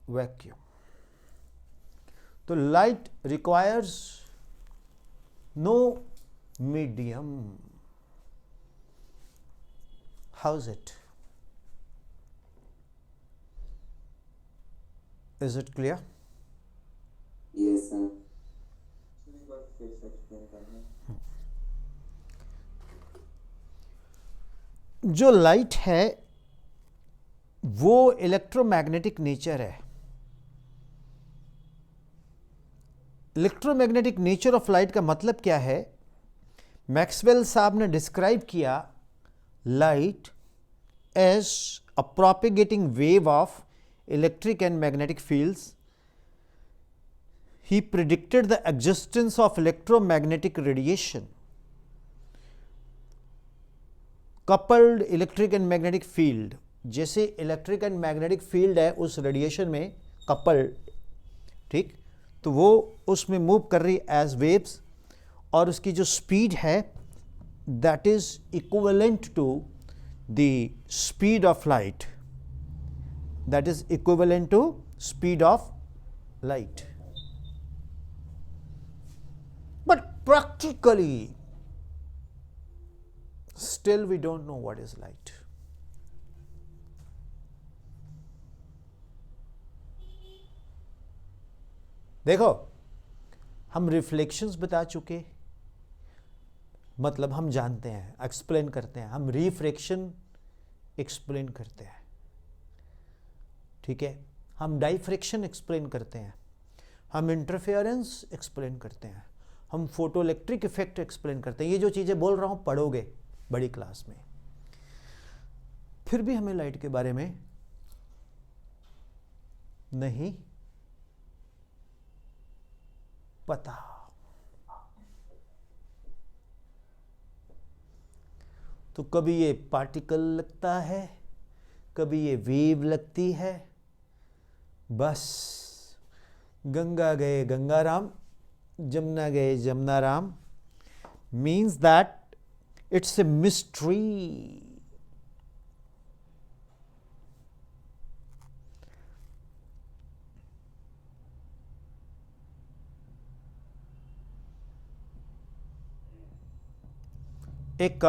vacuum. So light requires no medium. How's it? Is it clear? Yes, sir. जो लाइट है वो इलेक्ट्रोमैग्नेटिक नेचर है। इलेक्ट्रोमैग्नेटिक नेचर ऑफ लाइट का मतलब क्या है? मैक्सवेल साहब ने डिस्क्राइब किया light as a propagating wave of electric and magnetic fields. He predicted the existence of electromagnetic radiation. Coupled electric and magnetic field, जैसे इलेक्ट्रिक एंड मैग्नेटिक फील्ड है उस रेडिएशन में कपल्ड, ठीक, तो वो उसमें मूव कर रही एज वेव्स, और उसकी जो स्पीड है that is equivalent to the speed of light, that is equivalent to speed of light. But practically, still we don't know what is light. देखो, हम रिफ्लेक्शंस बता चुके, मतलब हम जानते हैं, एक्सप्लेन करते हैं। हम रिफ्रैक्शन एक्सप्लेन करते हैं, ठीक है। हम डाइफ्रैक्शन एक्सप्लेन करते हैं, हम इंटरफेरेंस एक्सप्लेन करते हैं, हम फोटो इलेक्ट्रिक इफेक्ट एक्सप्लेन करते हैं। ये जो चीज़ें बोल रहा हूँ पढ़ोगे बड़ी क्लास में। फिर भी हमें लाइट के बारे में नहीं पता। तो कभी ये पार्टिकल लगता है, कभी ये वेव लगती है। बस गंगा गए गंगाराम, जमुना गए Jamuna Ram, means that it's a mystery. एक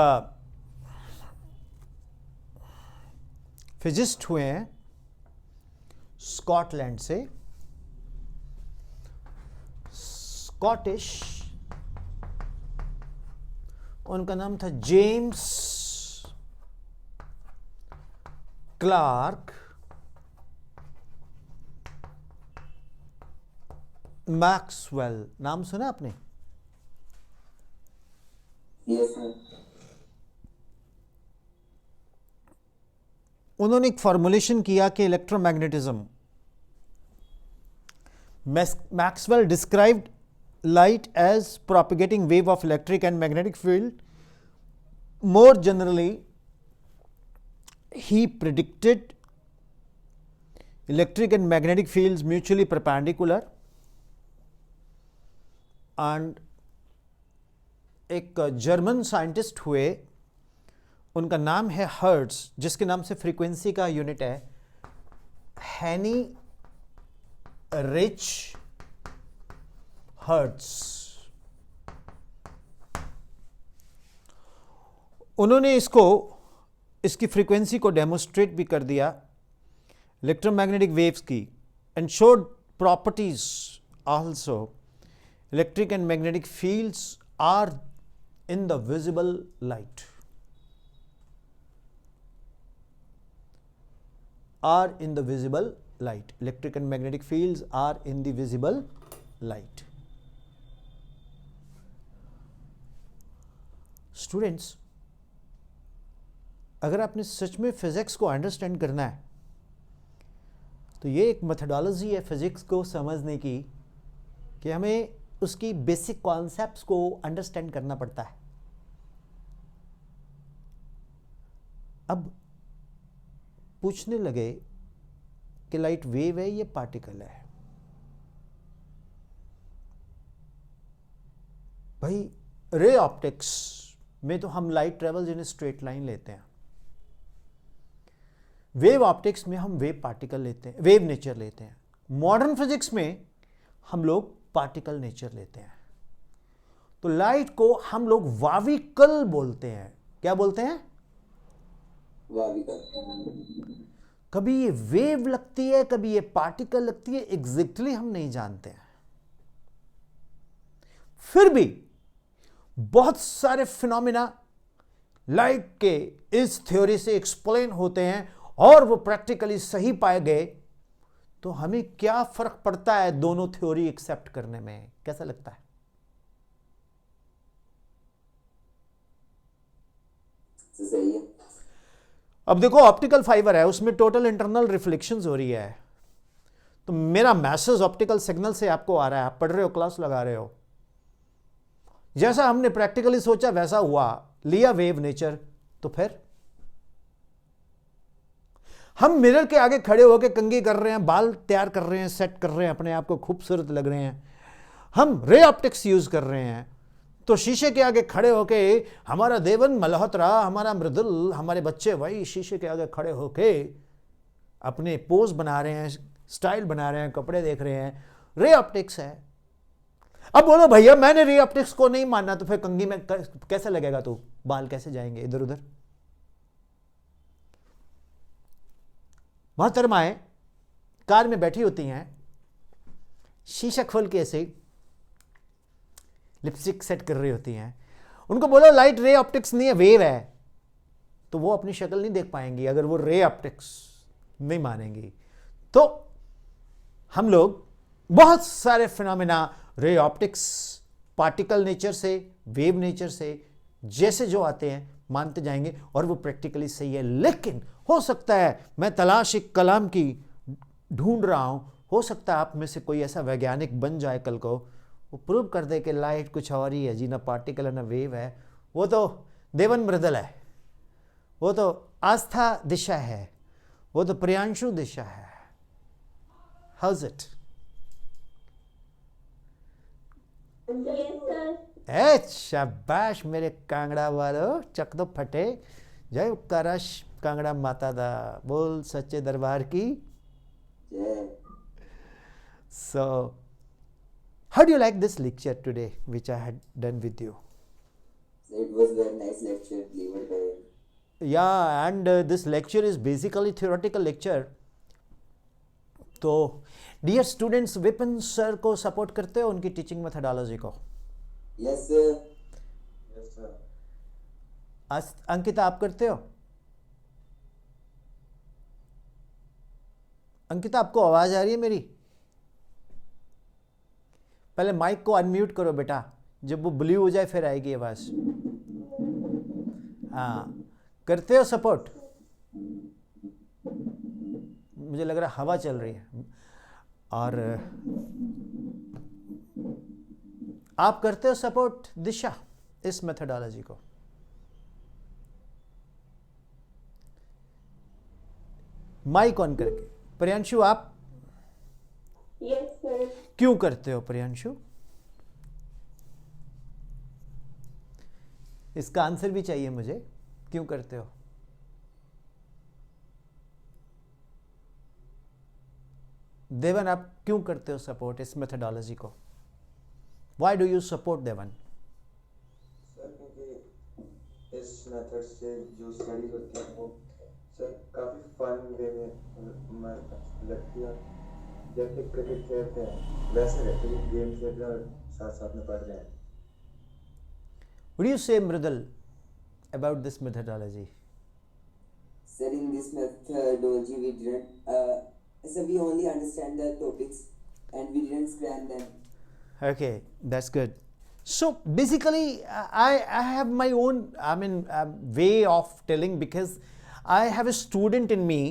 फिजिस्ट हुए हैं स्कॉटलैंड से, स्कॉटिश, उनका नाम था जेम्स क्लार्क मैक्सवेल। नाम सुना आपने? Yes, sir. उन्होंने एक फॉर्मुलेशन किया कि electromagnetism, Maxwell described light as propagating wave of electric and magnetic field. More generally, he predicted electric and magnetic fields mutually perpendicular, and एक जर्मन साइंटिस्ट हुए, उनका नाम है हर्ट्ज, जिसके नाम से फ्रीक्वेंसी का यूनिट है हैनी रिच हर्ट्ज। उन्होंने इसकी फ्रीक्वेंसी को डेमोस्ट्रेट भी कर दिया इलेक्ट्रोमैग्नेटिक वेव्स की, and showed properties also. Electric and magnetic fields are in the visible light, are in the visible light. Electric and magnetic fields are in the visible light. Students, अगर आपने सच में फिजिक्स को अंडरस्टैंड करना है तो ये एक मेथडोलॉजी है फिजिक्स को समझने की, कि हमें उसकी बेसिक कॉन्सेप्ट्स को अंडरस्टैंड करना पड़ता है। अब पूछने लगे कि लाइट वेव है, ये पार्टिकल है। भाई रे ऑप्टिक्स में तो हम light travels in straight line लेते हैं, वेव ऑप्टिक्स में हम वेव पार्टिकल लेते हैं, वेव नेचर लेते हैं। मॉडर्न फिजिक्स में हम लोग पार्टिकल नेचर लेते हैं। तो लाइट को हम लोग वाविकल बोलते हैं। क्या बोलते हैं? वाविकल। कभी ये वेव लगती है, कभी ये पार्टिकल लगती है, एग्जैक्टली हम नहीं जानते हैं। फिर भी बहुत सारे फिनोमिना लाइट के इस थ्योरी से एक्सप्लेन होते हैं और वो प्रैक्टिकली सही पाए गए, तो हमें क्या फर्क पड़ता है दोनों थ्योरी एक्सेप्ट करने में? कैसा लगता है? सही है। अब देखो, ऑप्टिकल फाइबर है, उसमें टोटल इंटरनल रिफ्लेक्शंस हो रही है, तो मेरा मैसेज ऑप्टिकल सिग्नल से आपको आ रहा है, आप पढ़ रहे हो, क्लास लगा रहे हो, जैसा हमने प्रैक्टिकली सोचा वैसा हुआ, लिया वेव नेचर, तो फिर हम मिरर के आगे खड़े होकर कंघी कर रहे हैं, बाल तैयार कर रहे हैं, सेट कर रहे हैं, अपने आप को खूबसूरत लग रहे हैं, हम रे ऑप्टिक्स यूज कर रहे हैं, तो शीशे के आगे खड़े होके हमारा देवन मल्होत्रा, हमारा मृदुल, हमारे बच्चे वही शीशे के आगे खड़े होके अपने पोज बना रहे हैं, स्टाइल बना रहे हैं, कपड़े देख रहे हैं, रे ऑप्टिक्स है। अब बोलो भैया मैंने रे ऑप्टिक्स को नहीं मानना, तो फिर कंघी में कैसे लगेगा? तू बाल कैसे जाएंगे इधर उधर? मोहतरमाएं कार में बैठी होती हैं, शीशा खोल के ऐसे लिपस्टिक सेट कर रही होती हैं, उनको बोलो लाइट रे ऑप्टिक्स नहीं है, वेव है, तो वो अपनी शक्ल नहीं देख पाएंगी अगर वो रे ऑप्टिक्स नहीं मानेंगी। तो हम लोग बहुत सारे phenomena ray optics, particle nature से, वेव नेचर से, जैसे जो आते हैं मानते जाएंगे और वो प्रैक्टिकली सही है। लेकिन हो सकता है मैं तलाश एक कलाम की ढूंढ रहा हूं, हो सकता है आप में से कोई ऐसा वैज्ञानिक बन जाए कल को, वो प्रूव कर दे कि लाइट कुछ और ही है जी, ना पार्टिकल है ना वेव है, वो तो देवन मृदल है, वो तो आस्था दिशा है, वो तो प्रियांशु दिशा है। How's it? Yes, sir. ए शाबाश मेरे कांगड़ा वालों, चक दो फटे, जय करश कांगड़ा माता दा, बोल सच्चे दरबार की जय। So, how do you like this lecture today, which I had done with you? So it was very nice lecture delivered by. Yeah, and this lecture is basically theoretical lecture. तो डियर स्टूडेंट्स, विपिन सर को सपोर्ट करते हो उनकी टीचिंग मेथोडोलॉजी को? Yes sir. Yes sir. Ankita आप करते हो? अंकिता आपको आवाज आ रही है मेरी? पहले माइक को अनम्यूट करो बेटा, जब वो ब्लू हो जाए फिर आएगी आवाज। हाँ, करते हो सपोर्ट? मुझे लग रहा है हवा चल रही है। और आप करते हो सपोर्ट दिशा इस मेथोडोलॉजी को? माइक ऑन करके। प्रियांशु आप Yes, sir. क्यों करते हो प्रियांशु? इसका आंसर भी चाहिए मुझे, क्यों करते हो? देवन आप क्यों करते हो सपोर्ट इस मेथोडोलॉजी को? Why do you support Devan? Sir क्योंकि इस मेथड से जो स्टडीज होती है वो सर काफ़ी फन वे में लगती है। जैसे क्रिकेट खेलते हैं वैसे रहते हैं, गेम खेल रहे हैं और साथ साथ में पढ़ रहे हैं। What do you say, Mridul, about this methodology? Sir, in this methodology we didn't. So we only understand the topics and we didn't scram them. Okay, that's good. So basically, I have my own, way of telling, because I have a student in me.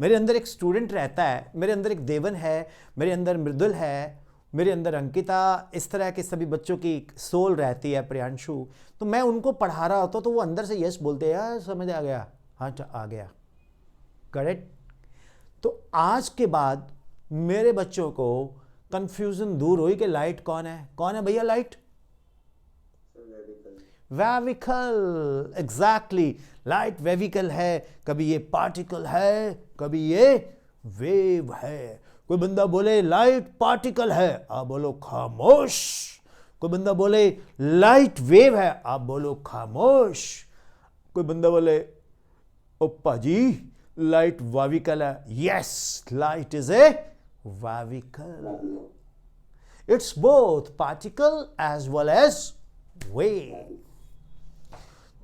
मेरे अंदर एक स्टूडेंट रहता है, मेरे अंदर एक देवन है, मेरे अंदर मृदुल है, मेरे अंदर अंकिता, इस तरह के सभी बच्चों की सोल रहती है, प्रियांशु। तो मैं उनको पढ़ा रहा होता तो वो अंदर से यस बोलते हैं, यार समझ आ गया, हाँ आ गया, करेक्ट। तो आज के बाद मेरे बच्चों को कंफ्यूजन दूर हुई कि लाइट कौन है भैया? लाइट वेविकल, एग्जैक्टली, लाइट वेविकल है, कभी ये पार्टिकल है, कभी ये वेव है। कोई बंदा बोले लाइट पार्टिकल है, आप बोलो खामोश। कोई बंदा बोले लाइट वेव है, आप बोलो खामोश। कोई बंदा बोले ओप्पा जी लाइट वाविकल है, yes light is a wavicle. It's both particle as well as wave.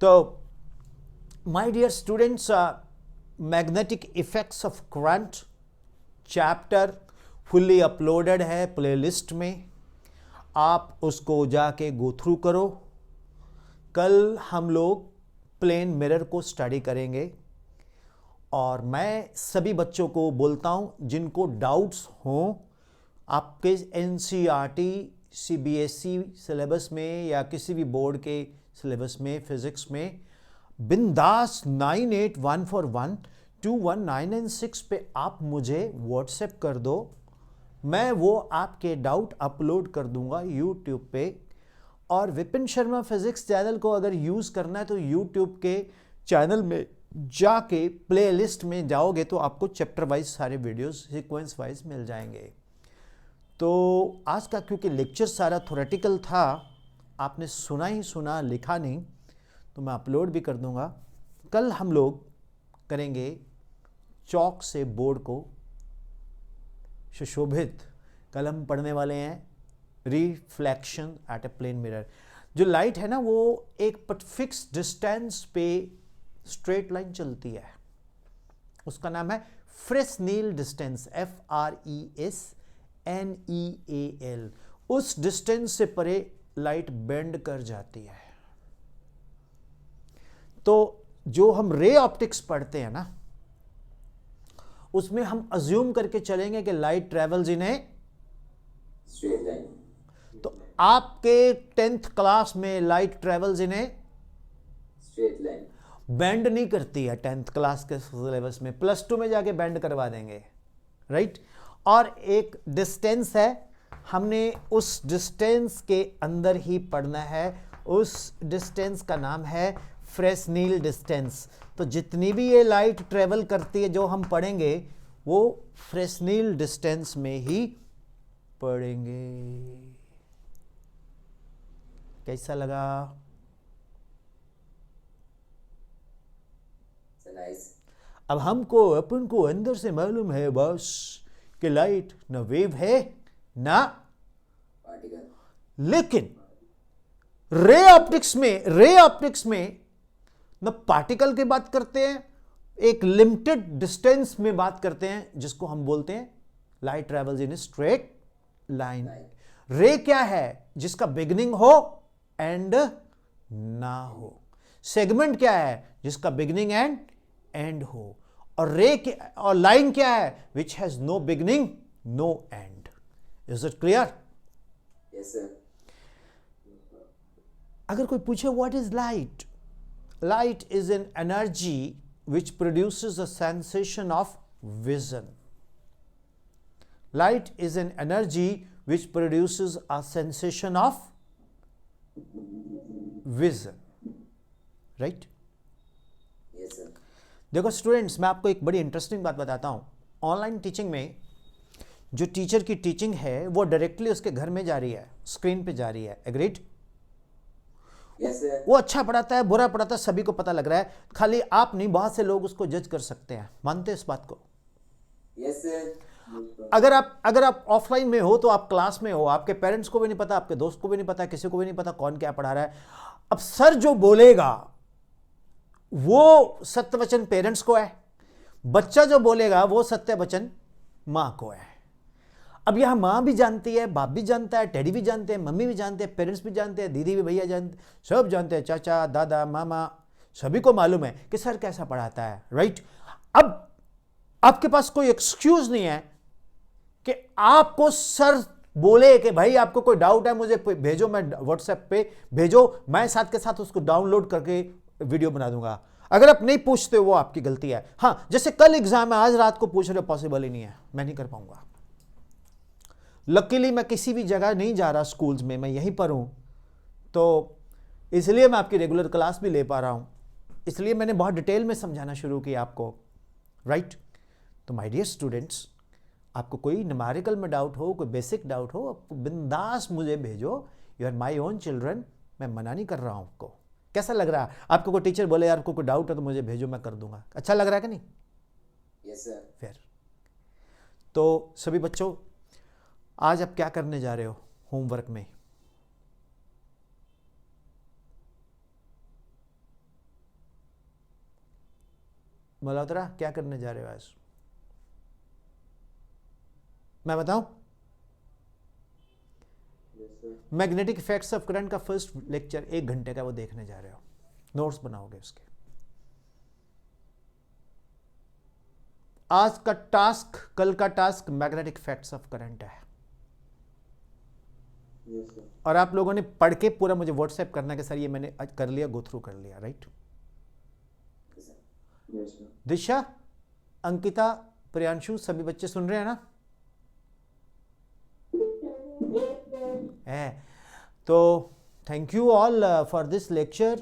So, my dear students, magnetic effects of current chapter fully uploaded है प्लेलिस्ट में, आप उसको जाके गो थ्रू करो। कल हम लोग प्लेन मिरर को स्टडी करेंगे और मैं सभी बच्चों को बोलता हूं जिनको डाउट्स हों आपके NCERT CBSE सिलेबस में या किसी भी बोर्ड के सिलेबस में फिजिक्स में, बिंदास 9814121996 पे आप मुझे व्हाट्सएप कर दो, मैं वो आपके डाउट अपलोड कर दूंगा यूट्यूब पे। और विपिन शर्मा फिजिक्स चैनल को अगर यूज़ करना है तो यूट्यूब के चैनल में जाके प्लेलिस्ट में जाओगे तो आपको चैप्टर वाइज सारे वीडियोस सीक्वेंस वाइज मिल जाएंगे। तो आज का क्योंकि लेक्चर सारा थ्योरेटिकल था, आपने सुना ही सुना, लिखा नहीं, तो मैं अपलोड भी कर दूंगा। कल हम लोग करेंगे चौक से बोर्ड को सुशोभित। कल हम पढ़ने वाले हैं reflection at a plane mirror. जो लाइट है ना वो एक फिक्स डिस्टेंस पे स्ट्रेट लाइन चलती है, उसका नाम है फ्रेस्नेल डिस्टेंस, FRESNEAL। उस डिस्टेंस से परे लाइट बेंड कर जाती है। तो जो हम रे ऑप्टिक्स पढ़ते हैं ना, उसमें हम अज्यूम करके चलेंगे कि light travels in a straight line. तो आपके 10th क्लास में light travels in a straight line bend नहीं करती है 10th क्लास के सिलेबस में, +2 में जाके बेंड करवा देंगे, राइट। और एक डिस्टेंस है, हमने उस डिस्टेंस के अंदर ही पढ़ना है, उस डिस्टेंस का नाम है फ्रेस्नेल डिस्टेंस। तो जितनी भी ये लाइट ट्रेवल करती है जो हम पढ़ेंगे वो फ्रेस्नेल डिस्टेंस में ही पढ़ेंगे। कैसा लगा? नाइस। अब हमको अपन को अंदर से मालूम है बस कि लाइट न वेव है ना पार्टिकल, लेकिन रे ऑप्टिक्स में न पार्टिकल की बात करते हैं, एक लिमिटेड डिस्टेंस में बात करते हैं जिसको हम बोलते हैं light travels in straight line. रे क्या है? जिसका बिगिनिंग हो एंड ना हो। सेगमेंट क्या है? जिसका बिगिनिंग एंड एंड हो। और और लाइन क्या है? Which has no beginning no end. Is it clear? Yes sir. अगर कोई पूछे what is light, light is an energy which produces a sensation of vision. Light is an energy which produces a sensation of vision, right? Yes sir. देखो स्टूडेंट्स, मैं आपको एक बड़ी इंटरेस्टिंग बात बताता हूँ। ऑनलाइन टीचिंग में जो टीचर की टीचिंग है वो डायरेक्टली उसके घर में जा रही है, स्क्रीन पे जा रही है, एग्रीड? Yes sir. वो अच्छा पढ़ाता है, बुरा पढ़ाता है, सभी को पता लग रहा है, खाली आप नहीं, बहुत से लोग उसको जज कर सकते हैं। मानते हैं इस बात को? Yes sir. अगर आप ऑफलाइन में हो तो आप क्लास में हो, आपके पेरेंट्स को भी नहीं पता, आपके दोस्त को भी नहीं पता, किसी को भी नहीं पता कौन क्या पढ़ा रहा है। अब सर जो बोलेगा वो सत्य वचन पेरेंट्स को है, बच्चा जो बोलेगा वो सत्य वचन माँ को है। अब यहां माँ भी जानती है, बाप भी जानता है, डैडी भी जानते हैं, मम्मी भी जानते हैं, पेरेंट्स भी जानते हैं, दीदी भी, भैया जानते, सब जानते हैं, चाचा दादा मामा, सभी को मालूम है कि सर कैसा पढ़ाता है, राइट। अब आपके पास कोई एक्सक्यूज नहीं है कि आपको सर बोले कि भाई आपको कोई डाउट है मुझे भेजो, मैं व्हाट्सएप पे भेजो, मैं साथ के साथ उसको डाउनलोड करके वीडियो बना दूंगा। अगर आप नहीं पूछते वो आपकी गलती है। हाँ, जैसे कल एग्जाम है, आज रात को पूछ रहे हो, पॉसिबल ही नहीं है, मैं नहीं कर पाऊंगा। लकीली मैं किसी भी जगह नहीं जा रहा, स्कूल्स में मैं यहीं पर हूं, तो इसलिए मैं आपकी रेगुलर क्लास भी ले पा रहा हूं, इसलिए मैंने बहुत डिटेल में समझाना शुरू किया आपको, राइट। तो माय डियर स्टूडेंट्स, आपको कोई न्यूमेरिकल में डाउट हो, कोई बेसिक डाउट हो, आपको बिंदास मुझे भेजो, you are my own children, मैं मना नहीं कर रहा हूं आपको। कैसा लग रहा है? आपको कोई टीचर बोले यार आपको कोई डाउट है तो मुझे भेजो, मैं कर दूंगा। अच्छा लग रहा है कि नहीं? Yes sir. फिर तो सभी बच्चों, आज आप क्या करने जा रहे हो? होमवर्क में। मल्होत्रा क्या करने जा रहे हो आज? मैं बताऊं? Yes sir. Magnetic effects of current का फर्स्ट लेक्चर 1 घंटे का वो देखने जा रहे हो, नोट्स बनाओगे उसके। आज का टास्क, कल का task magnetic effects of current है। Yes sir. और आप लोगों ने पढ़ के पूरा मुझे व्हाट्सएप करना कि सर ये मैंने आज कर लिया, गो थ्रू कर लिया, right? Yes sir. Disha, Ankita, Priyanshu, सभी बच्चे सुन रहे हैं ना? Yes, sir. है तो thank you all for this lecture.